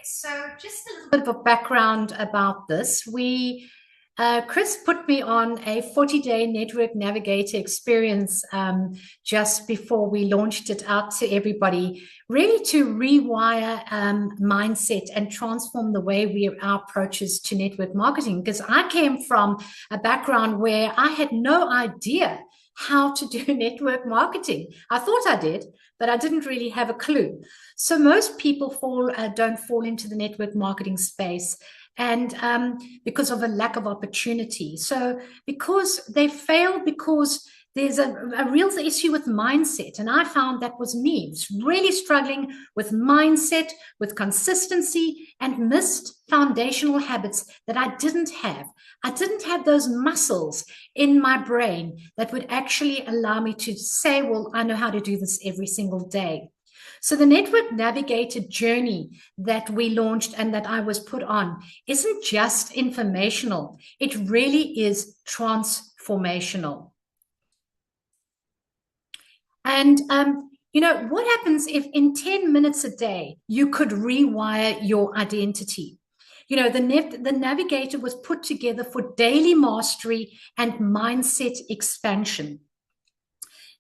So just a little bit of a background about this. Chris put me on a 40-day network navigator experience just before we launched it out to everybody, really to rewire mindset and transform the way our approaches to network marketing. Because I came from a background where I had no idea how to do network marketing. I thought I did, but I didn't really have a clue. So most people don't fall into the network marketing space, and because of a lack of opportunity. So because they fail because there's a real issue with mindset. And I found that was me, really struggling with mindset, with consistency, and missed foundational habits that I didn't have. I didn't have those muscles in my brain that would actually allow me to say, well, I know how to do this every single day. So the Network Navigator journey that we launched and that I was put on isn't just informational. It really is transformational. And, what happens if in 10 minutes a day, you could rewire your identity? The Navigator was put together for daily mastery and mindset expansion.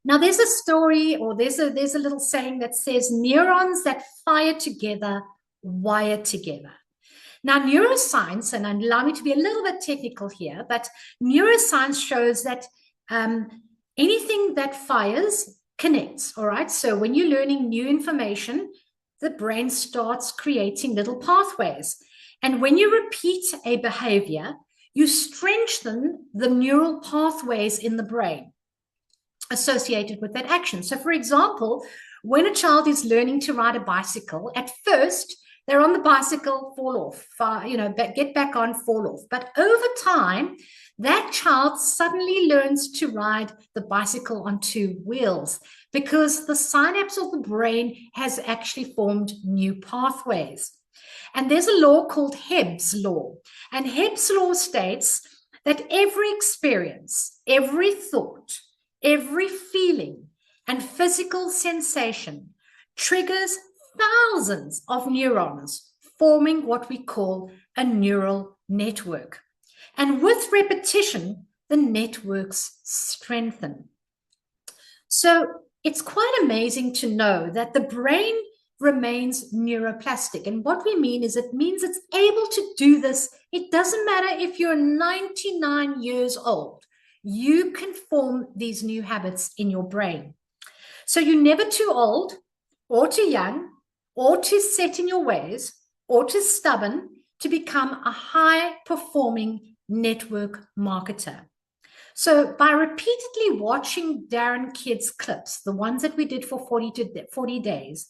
Now, there's a story, or there's a little saying that says neurons that fire together wire together. Now, neuroscience, and allow me to be a little bit technical here, but neuroscience shows that anything that fires connects, all right? So when you're learning new information, the brain starts creating little pathways. And when you repeat a behavior, you strengthen the neural pathways in the brain associated with that action. So, for example, when a child is learning to ride a bicycle, at first, they're on the bicycle, fall off, get back on, fall off. But over time, that child suddenly learns to ride the bicycle on two wheels because the synapse of the brain has actually formed new pathways. And there's a law called Hebb's law. And Hebb's law states that every experience, every thought, every feeling and physical sensation triggers thousands of neurons, forming what we call a neural network. And with repetition, the networks strengthen. So it's quite amazing to know that the brain remains neuroplastic. And what we mean is it means it's able to do this. It doesn't matter if you're 99 years old. You can form these new habits in your brain. So you're never too old or too young or too set in your ways or too stubborn to become a high-performing network marketer. So by repeatedly watching Darren Kidd's clips, the ones that we did for 40 days,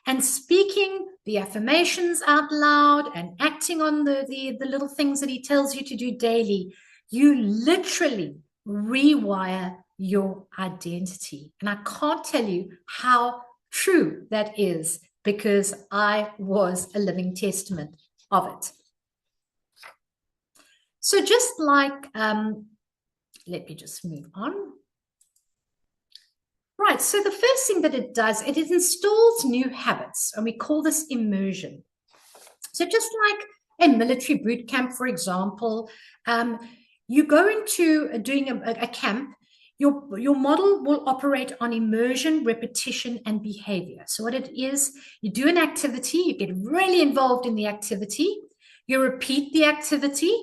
and speaking the affirmations out loud and acting on the little things that he tells you to do daily, you literally rewire your identity. And I can't tell you how true that is because I was a living testament of it. So just like, let me just move on. Right, so the first thing that it does, it installs new habits, and we call this immersion. So just like a military boot camp, for example, you go into doing a camp, your model will operate on immersion, repetition, and behavior. So what it is, you do an activity, you get really involved in the activity, you repeat the activity,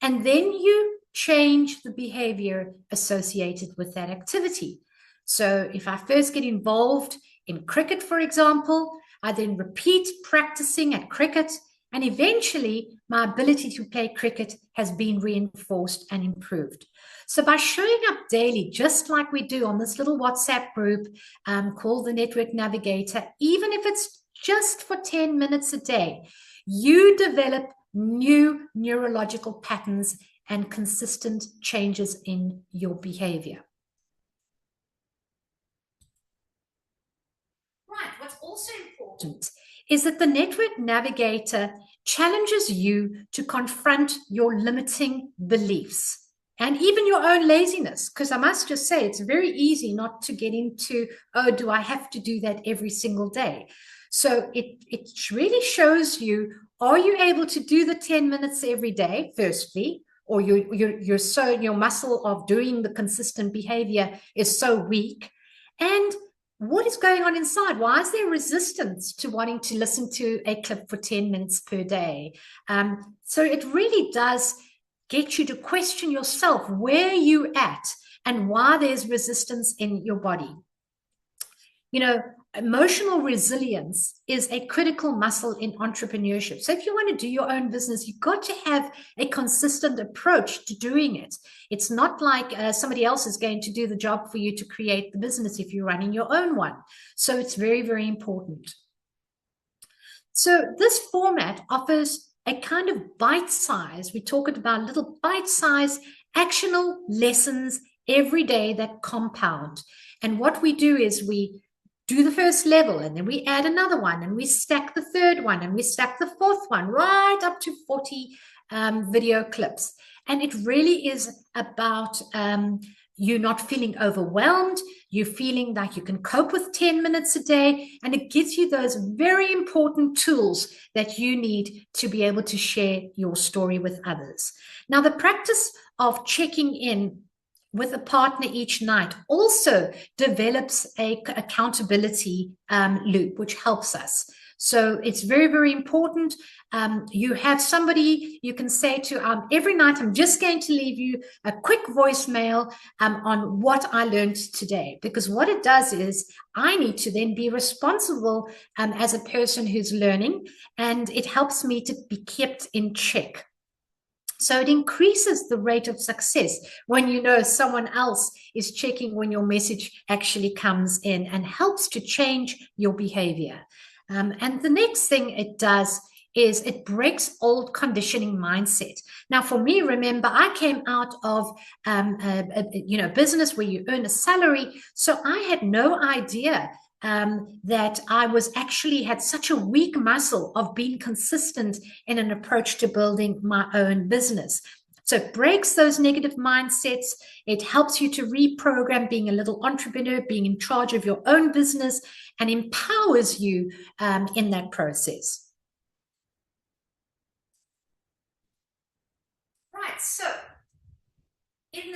and then you change the behavior associated with that activity. So if I first get involved in cricket, for example, I then repeat practicing at cricket, and eventually my ability to play cricket has been reinforced and improved. So by showing up daily, just like we do on this little WhatsApp group called the Network Navigator, even if it's just for 10 minutes a day, you develop new neurological patterns and consistent changes in your behavior. Right, what's also important is that the Network Navigator challenges you to confront your limiting beliefs and even your own laziness. Because I must just say, it's very easy not to get into, oh, do I have to do that every single day? So it really shows you, are you able to do the 10 minutes every day, firstly, or your muscle of doing the consistent behavior is so weak? And what is going on inside? Why is there resistance to wanting to listen to a clip for 10 minutes per day? So it really does get you to question yourself where you're at and why there's resistance in your body. You know, emotional resilience is a critical muscle in entrepreneurship. So if you want to do your own business, you've got to have a consistent approach to doing it. It's not like somebody else is going to do the job for you to create the business if you're running your own one. So it's very, very important. So this format offers a kind of bite size. We talk about little bite size actionable lessons every day that compound. And what we do is we do the first level, and then we add another one, and we stack the third one, and we stack the fourth one, right up to 40 video clips. And it really is about you not feeling overwhelmed, you feeling like you can cope with 10 minutes a day, and it gives you those very important tools that you need to be able to share your story with others. Now, the practice of checking in with a partner each night also develops a accountability loop, which helps us. So it's very, very important. You have somebody you can say to, every night, I'm just going to leave you a quick voicemail on what I learned today. Because what it does is I need to then be responsible as a person who's learning, and it helps me to be kept in check. So it increases the rate of success when you know someone else is checking when your message actually comes in, and helps to change your behavior. And the next thing it does is it breaks old conditioning mindset. Now, for me, remember, I came out of a business where you earn a salary, so I had no idea that I was actually had such a weak muscle of being consistent in an approach to building my own business. So it breaks those negative mindsets. It helps you to reprogram being a little entrepreneur, being in charge of your own business, and empowers you in that process. Right, so in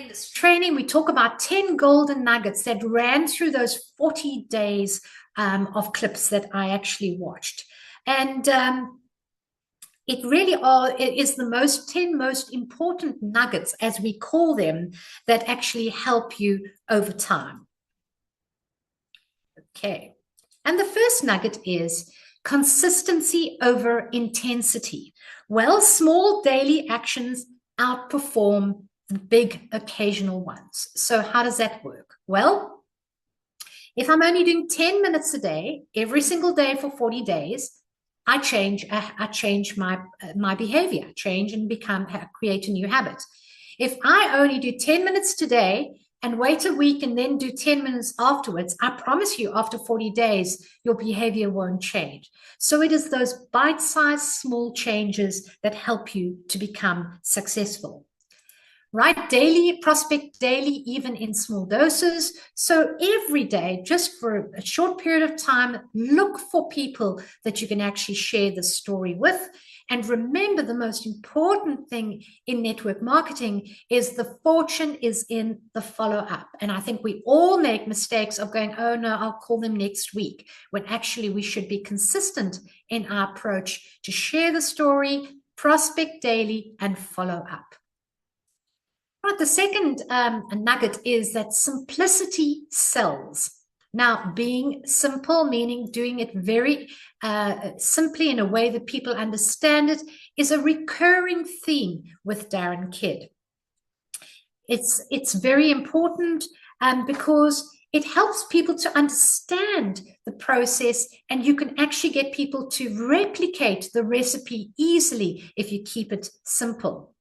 this training, we talk about 10 golden nuggets that ran through those 40 days of clips that I actually watched. And it really is the 10 most important nuggets, as we call them, that actually help you over time. Okay. And the first nugget is consistency over intensity. Well, small daily actions outperform the big occasional ones. So how does that work? Well, if I'm only doing 10 minutes a day, every single day for 40 days, I change my behavior, change and create a new habit. If I only do 10 minutes today and wait a week and then do 10 minutes afterwards, I promise you, after 40 days, your behavior won't change. So it is those bite-sized small changes that help you to become successful. Write daily, prospect daily, even in small doses. So every day, just for a short period of time, look for people that you can actually share the story with. And remember, the most important thing in network marketing is the fortune is in the follow-up. And I think we all make mistakes of going, oh no, I'll call them next week, when actually we should be consistent in our approach to share the story, prospect daily, and follow up. Right, the second nugget is that simplicity sells. Now, being simple, meaning doing it very simply in a way that people understand it, is a recurring theme with Darren Kidd. It's very important because it helps people to understand the process, and you can actually get people to replicate the recipe easily if you keep it simple.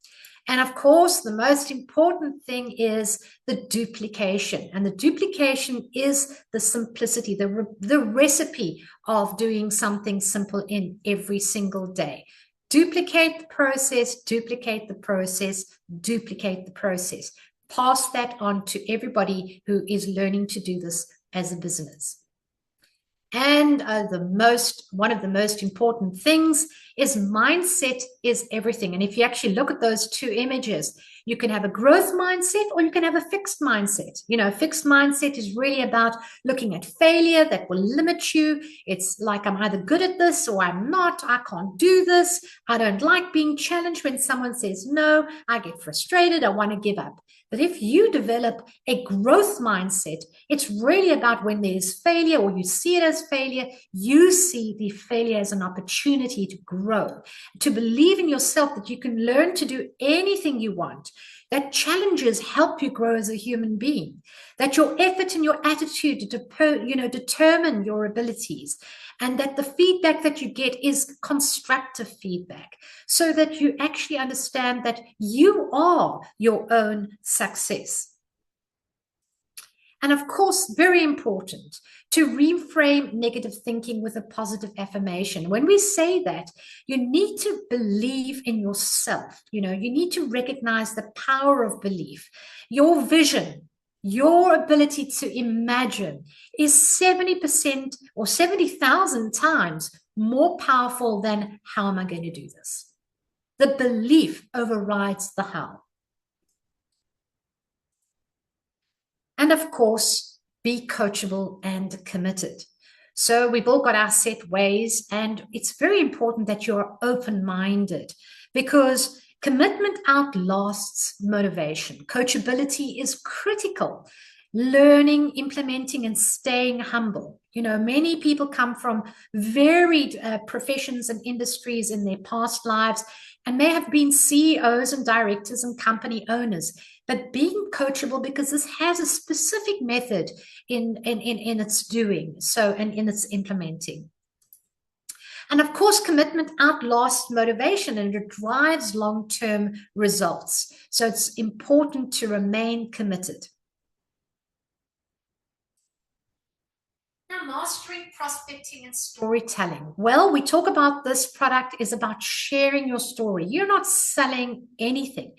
And of course, the most important thing is the duplication. And the duplication is the simplicity, the recipe of doing something simple in every single day. Duplicate the process, duplicate the process, duplicate the process. Pass that on to everybody who is learning to do this as a business. And one of the most important things is mindset is everything. And if you actually look at those two images, you can have a growth mindset or you can have a fixed mindset. You know, fixed mindset is really about looking at failure that will limit you. It's like, I'm either good at this or I'm not. I can't do this. I don't like being challenged. When someone says no, I get frustrated. I want to give up. But if you develop a growth mindset, it's really about when there's failure or you see it as failure, you see the failure as an opportunity to grow, to believe in yourself that you can learn to do anything you want, that challenges help you grow as a human being, that your effort and your attitude determine your abilities, and that the feedback that you get is constructive feedback, so that you actually understand that you are your own success. And of course, very important, to reframe negative thinking with a positive affirmation. When we say that, you need to believe in yourself. You know, you need to recognize the power of belief. Your vision, your ability to imagine is 70% or 70,000 times more powerful than how am I going to do this? The belief overrides the how. And of course, be coachable and committed. So we've all got our set ways, and it's very important that you're open-minded, because commitment outlasts motivation. Coachability is critical. Learning, implementing, and staying humble. You know, many people come from varied professions and industries in their past lives and may have been CEOs and directors and company owners. But being coachable, because this has a specific method in its doing, so, and in its implementing. And of course, commitment outlasts motivation and it drives long-term results. So it's important to remain committed. Now, mastering prospecting and storytelling. Well, we talk about this product is about sharing your story. You're not selling anything.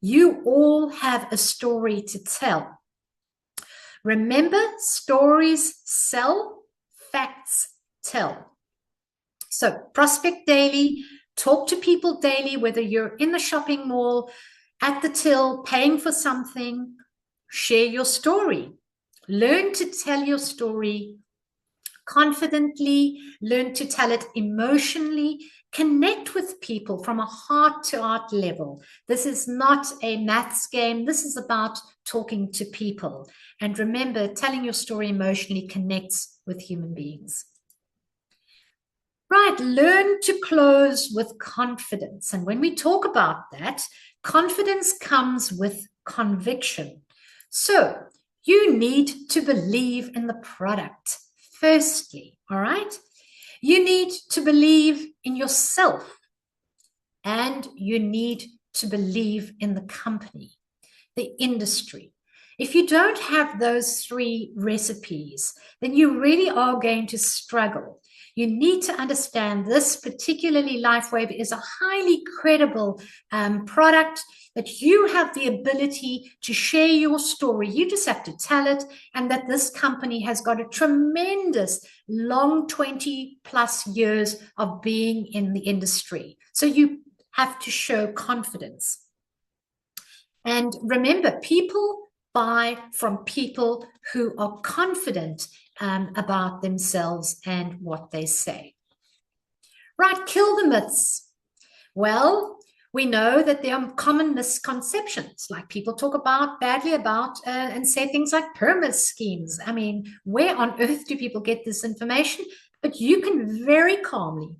You all have a story to tell. Remember, stories sell, facts tell. So prospect daily, talk to people daily, whether you're in the shopping mall, at the till, paying for something, share your story. Learn to tell your story confidently, learn to tell it emotionally, connect with people from a heart-to-heart level. This is not a maths game. This is about talking to people. And remember, telling your story emotionally connects with human beings. Right, learn to close with confidence. And when we talk about that, confidence comes with conviction. So you need to believe in the product. Firstly, all right, you need to believe in yourself and you need to believe in the company, the industry. If you don't have those three recipes, then you really are going to struggle. You need to understand this, particularly LifeWave, is a highly credible product that you have the ability to share your story. You just have to tell it, and that this company has got a tremendous long 20 plus years of being in the industry. So you have to show confidence. And remember, people buy from people who are confident about themselves and what they say. Right, kill the myths. Well, we know that there are common misconceptions, like people talk badly about and say things like pyramid schemes. I mean, where on earth do people get this information? But you can very calmly,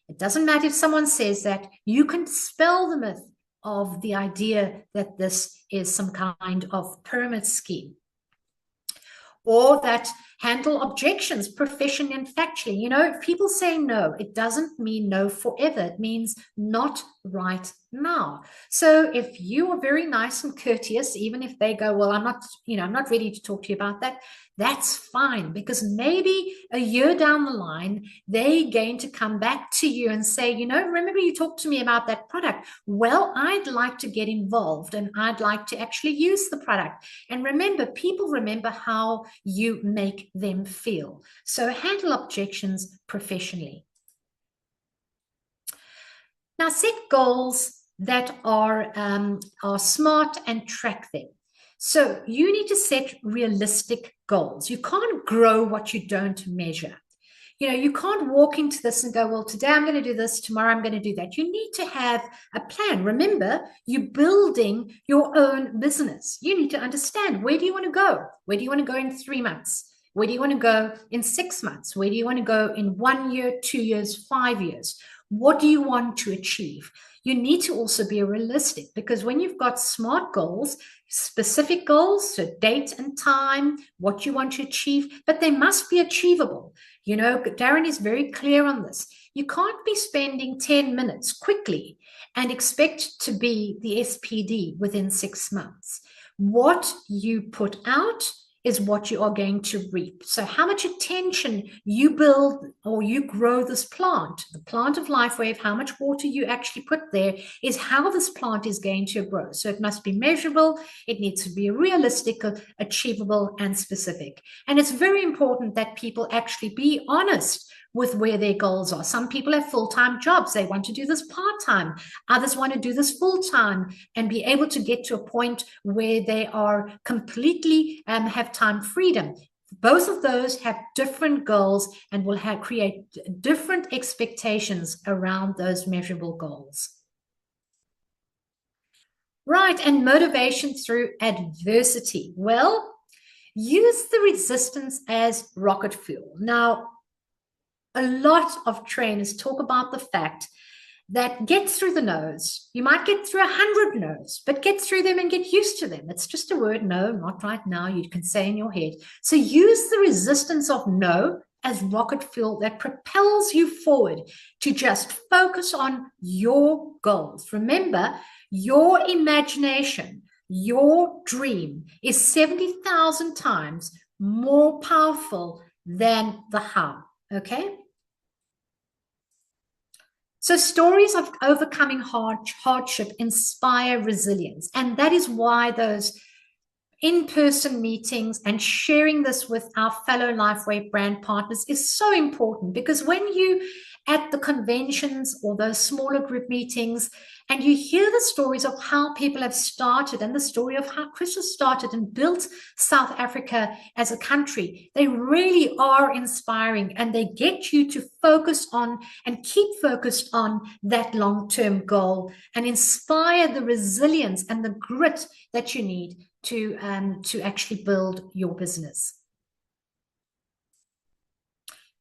it doesn't matter if someone says that, you can dispel the myth of the idea that this is some kind of pyramid scheme. Or that handle objections professionally and factually. You know, if people say no, it doesn't mean no forever. It means not right now. So if you are very nice and courteous, even if they go, well, I'm not ready to talk to you about that, that's fine, because maybe a year down the line, they're going to come back to you and say, you know, remember you talked to me about that product. Well, I'd like to get involved and I'd like to actually use the product. And remember, people remember how you make them feel. So handle objections professionally. Now, set goals that are smart and track them. So you need to set realistic goals. You can't grow what you don't measure. You know, you can't walk into this and go, well, today I'm going to do this, tomorrow I'm going to do that. You need to have a plan. Remember, you're building your own business. You need to understand, where do you want to go? Where do you want to go in 3 months? Where do you want to go in 6 months? Where do you want to go in 1 year, 2 years, 5 years? What do you want to achieve? You need to also be realistic, because when you've got SMART goals, specific goals, so date and time, what you want to achieve, but they must be achievable. You know, Darren is very clear on this. You can't be spending 10 minutes quickly and expect to be the SPD within 6 months. What you put out is what you are going to reap. So how much attention you build or you grow this plant, the plant of life wave, how much water you actually put there is how this plant is going to grow. So it must be measurable, it needs to be realistic, achievable, and specific. And it's very important that people actually be honest with where their goals are. Some people have full-time jobs. They want to do this part-time. Others want to do this full-time and be able to get to a point where they are completely have time freedom. Both of those have different goals and will create different expectations around those measurable goals. Right, and motivation through adversity. Well, use the resistance as rocket fuel. Now, a lot of trainers talk about the fact that get through the no's. You might get through 100 no's, but get through them and get used to them. It's just a word, no, not right now, you can say in your head. So use the resistance of no as rocket fuel that propels you forward to just focus on your goals. Remember, your imagination, your dream is 70,000 times more powerful than the how, okay? So stories of overcoming hardship inspire resilience. And that is why those in-person meetings and sharing this with our fellow LifeWave brand partners is so important, because when you at the conventions or those smaller group meetings and you hear the stories of how people have started and the story of how Chris has started and built South Africa as a country, they really are inspiring, and they get you to focus on and keep focused on that long-term goal and inspire the resilience and the grit that you need to actually build your business.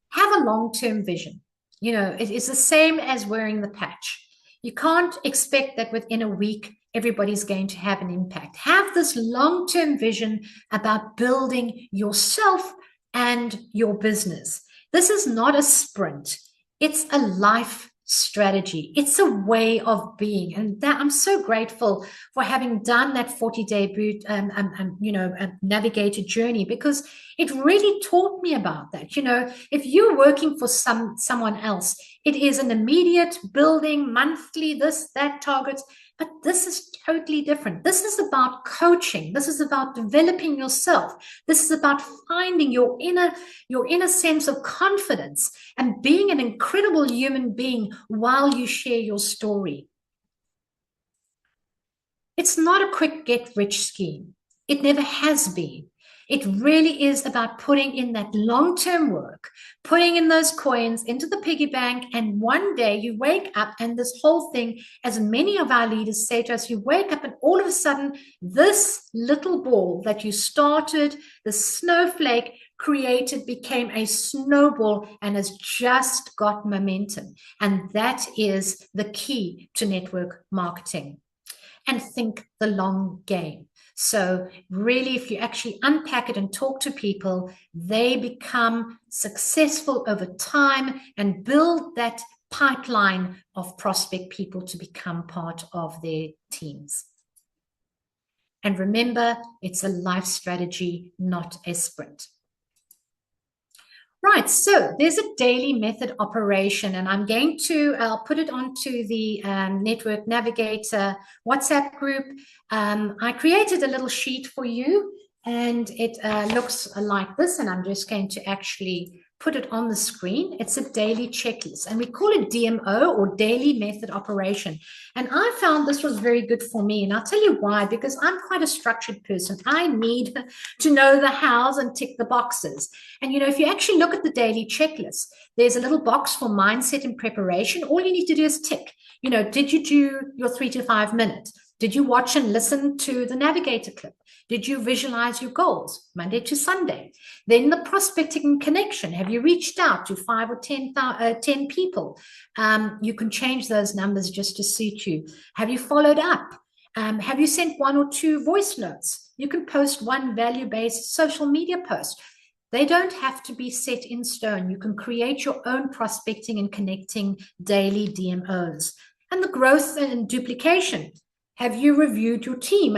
Have a long-term vision. You know, it is the same as wearing the patch. You can't expect that within a week, everybody's going to have an impact. Have this long-term vision about building yourself and your business. This is not a sprint. It's a life strategy. It's a way of being. And that I'm so grateful for having done that 40-day Navigator journey, because it really taught me about that. You know, if you're working for someone else, it is an immediate building, monthly, this, that targets. But this is totally different. This is about coaching. This is about developing yourself. This is about finding your inner sense of confidence and being an incredible human being while you share your story. It's not a quick get-rich scheme. It never has been. It really is about putting in that long-term work, putting in those coins into the piggy bank, and one day you wake up and this whole thing, as many of our leaders say to us, you wake up and all of a sudden this little ball that you started, the snowflake created, became a snowball and has just got momentum. And that is the key to network marketing. And think the long game. So really, if you actually unpack it and talk to people, they become successful over time and build that pipeline of prospect people to become part of their teams. And remember, it's a life strategy, not a sprint. Right, so there's a daily method operation, and I'm going to, I'll put it onto the Network Navigator WhatsApp group. I created a little sheet for you, And it looks like this, and I'm just going to actually put it on the screen. It's a daily checklist, and we call it DMO, or daily method operation. And I found this was very good for me, and I'll tell you why, because I'm quite a structured person. I need to know the hows and tick the boxes. And if you actually look at the daily checklist, there's a little box for mindset and preparation. All you need to do is tick. Did you do your 3 to 5 minutes? Did you watch and listen to the Navigator clip? Did you visualize your goals Monday to Sunday? Then the prospecting connection. Have you reached out to 5 or 10 people? You can change those numbers just to suit you. Have you followed up? Have you sent 1 or 2 voice notes? You can post 1 value-based social media post. They don't have to be set in stone. You can create your own prospecting and connecting daily DMOs. And the growth and duplication. Have you reviewed your team?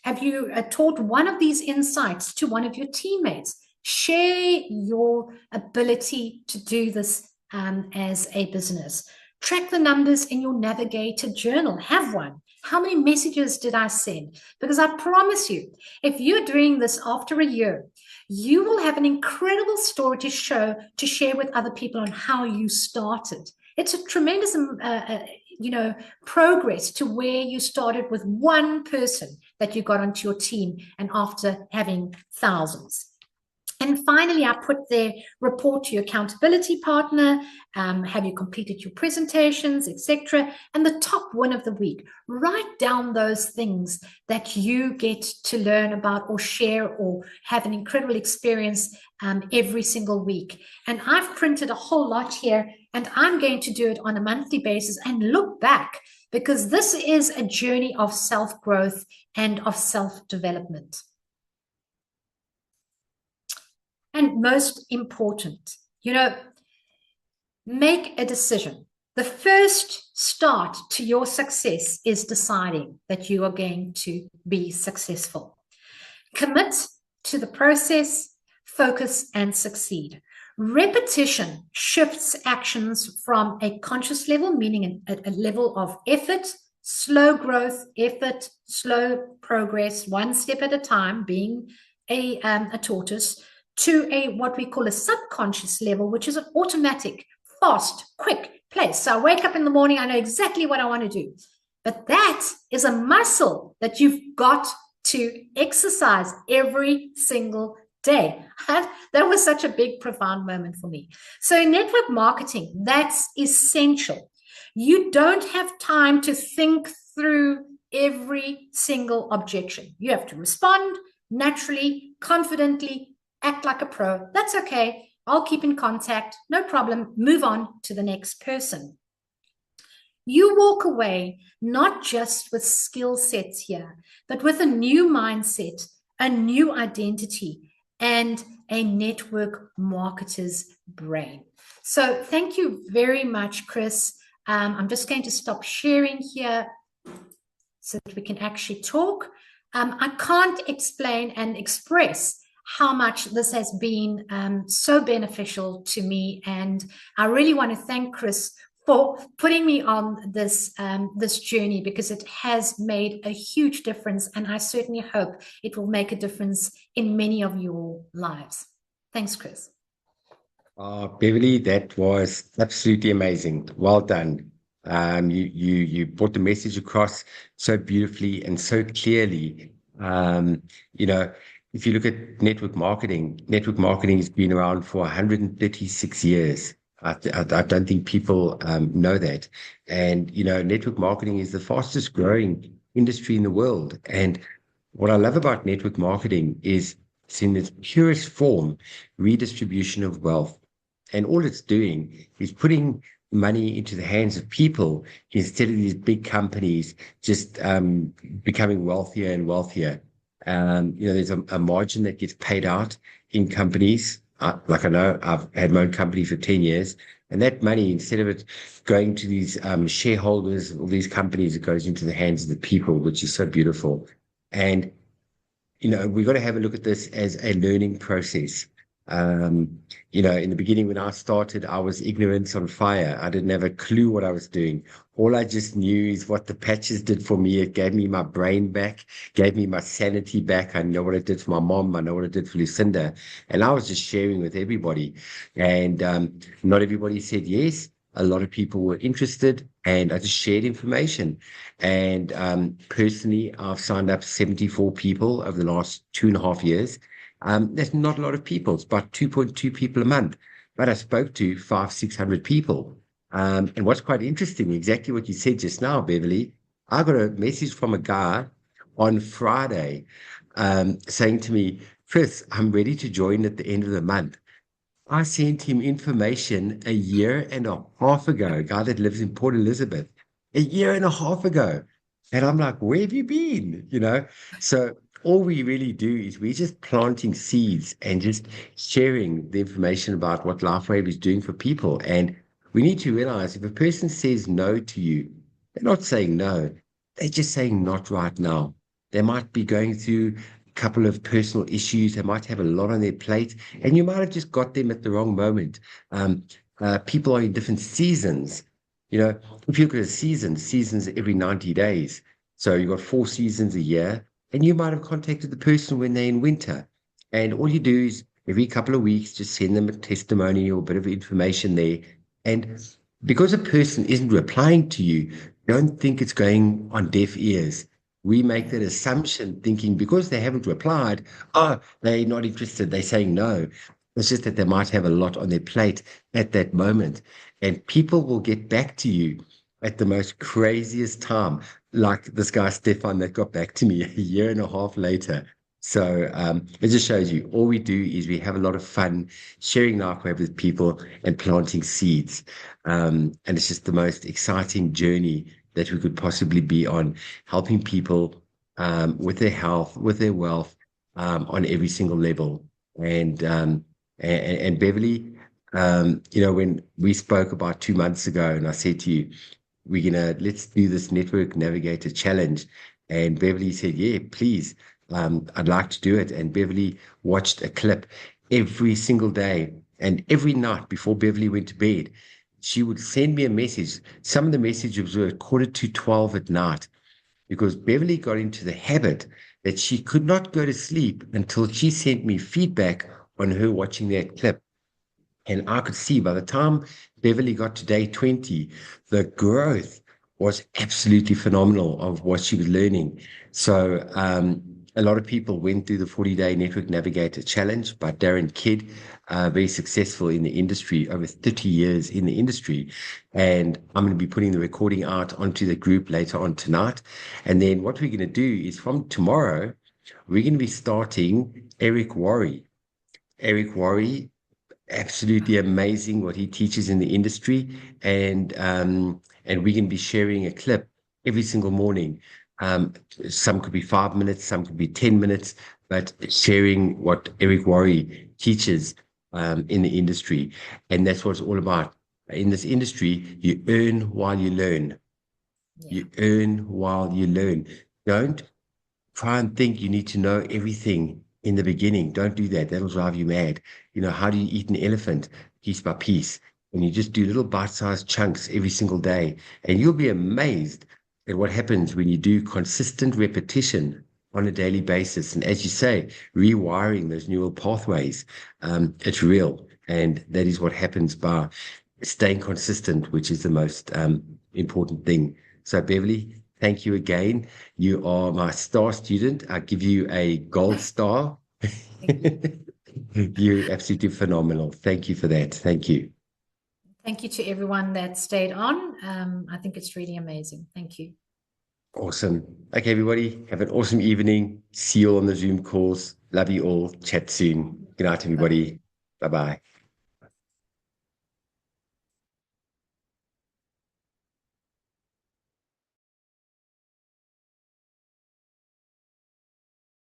Have you taught one of these insights to one of your teammates? Share your ability to do this as a business. Track the numbers in your Navigator journal. Have one. How many messages did I send? Because I promise you, if you're doing this after a year, you will have an incredible story to share with other people on how you started. It's a tremendous progress to where you started with 1 person that you got onto your team, and after having thousands. And finally, I put there, report to your accountability partner. Have you completed your presentations, etc.? And the top win of the week. Write down those things that you get to learn about or share or have an incredible experience every single week. And I've printed a whole lot here, and I'm going to do it on a monthly basis and look back, because this is a journey of self-growth and of self-development. And most important, make a decision. The first start to your success is deciding that you are going to be successful. Commit to the process, focus, and succeed. Repetition shifts actions from a conscious level, meaning a level of effort, slow growth, effort, slow progress, 1 step at a time, being a tortoise, to what we call a subconscious level, which is an automatic, fast, quick place. So I wake up in the morning, I know exactly what I want to do. But that is a muscle that you've got to exercise every single day. That was such a big, profound moment for me. So in network marketing, that's essential. You don't have time to think through every single objection. You have to respond naturally, confidently, act like a pro. That's okay. I'll keep in contact. No problem. Move on to the next person. You walk away not just with skill sets here, but with a new mindset, a new identity, and a network marketer's brain. So thank you very much, Chris. I'm just going to stop sharing here so that we can actually talk. I can't explain and express how much this has been so beneficial to me. And I really want to thank Chris for putting me on this journey, because it has made a huge difference. And I certainly hope it will make a difference in many of your lives. Thanks, Chris. Beverley, that was absolutely amazing. Well done. You brought the message across so beautifully and so clearly. If you look at network marketing has been around for 136 years. I don't think people know that. And, network marketing is the fastest growing industry in the world. And what I love about network marketing is it's in its purest form, redistribution of wealth. And all it's doing is putting money into the hands of people instead of these big companies just becoming wealthier and wealthier. There's a margin that gets paid out in companies. Like I know I've had my own company for 10 years, and that money, instead of it going to these shareholders or these companies, it goes into the hands of the people, which is so beautiful. And, we've got to have a look at this as a learning process. You know, in the beginning, when I started, I was ignorance on fire. I didn't have a clue what I was doing. All I just knew is what the patches did for me. It gave me my brain back, gave me my sanity back. I know what it did for my mom. I know what it did for Lucinda. And I was just sharing with everybody. And not everybody said yes. A lot of people were interested, and I just shared information. And personally, I've signed up 74 people over the last 2.5 years. That's not a lot of people. It's about 2.2 people a month. But I spoke to 600 people. And what's quite interesting, exactly what you said just now, Beverly, I got a message from a guy on Friday saying to me, Chris, I'm ready to join at the end of the month. I sent him information a year and a half ago, a guy that lives in Port Elizabeth, a year and a half ago. And I'm like, where have you been? You know? So all we really do is we're just planting seeds and just sharing the information about what LifeWave is doing for people. And we need to realize if a person says no to you, they're not saying no, they're just saying not right now. They might be going through a couple of personal issues. They might have a lot on their plate, and you might have just got them at the wrong moment. People are in different seasons. You know, if you look at a season, seasons every 90 days. So you've got 4 seasons a year, and you might have contacted the person when they're in winter. And all you do is every couple of weeks, just send them a testimony or a bit of information there. And because a person isn't replying to you, don't think it's going on deaf ears. We make that assumption thinking because they haven't replied, oh, they're not interested, they're saying no. It's just that they might have a lot on their plate at that moment. And people will get back to you at the most craziest time, like this guy, Stefan, that got back to me a year and a half later. So it just shows you all we do is we have a lot of fun sharing LifeWave with people and planting seeds. And it's just the most exciting journey that we could possibly be on, helping people with their health, with their wealth, on every single level. And Beverly, you know, when we spoke about 2 months ago, and I said to you, let's do this Network Navigator challenge. And Beverly said, yeah, please, I'd like to do it. And Beverly watched a clip every single day. And every night before Beverly went to bed, she would send me a message. Some of the messages were at 11:45 at night because Beverly got into the habit that she could not go to sleep until she sent me feedback on her watching that clip. And I could see by the time Beverly got to day 20, the growth was absolutely phenomenal of what she was learning. So a lot of people went through the 40-day Network Navigator Challenge by Darren Kidd, very successful in the industry, over 30 years in the industry. And I'm going to be putting the recording out onto the group later on tonight. And then what we're going to do is from tomorrow, we're going to be starting Eric Worre. Eric Worre, absolutely amazing what he teaches in the industry, and we can be sharing a clip every single morning. Some could be 5 minutes, some could be 10 minutes, but sharing what Eric Worre teaches in the industry. And that's what it's all about. In this industry, you earn while you learn. Yeah. You earn while you learn. Don't try and think you need to know everything in the beginning. Don't do that. That'll drive you mad. You know, how do you eat an elephant piece by piece? And you just do little bite-sized chunks every single day. And you'll be amazed at what happens when you do consistent repetition on a daily basis. And as you say, rewiring those neural pathways, it's real. And that is what happens by staying consistent, which is the most important thing. So, Beverly, thank you again. You are my star student. I give you a gold star. Thank you. You're absolutely phenomenal. Thank you for that. Thank you. Thank you to everyone that stayed on. I think it's really amazing. Thank you. Awesome. Okay, everybody, have an awesome evening. See you all on the Zoom calls. Love you all. Chat soon. Good night, Bye. everybody. Bye bye.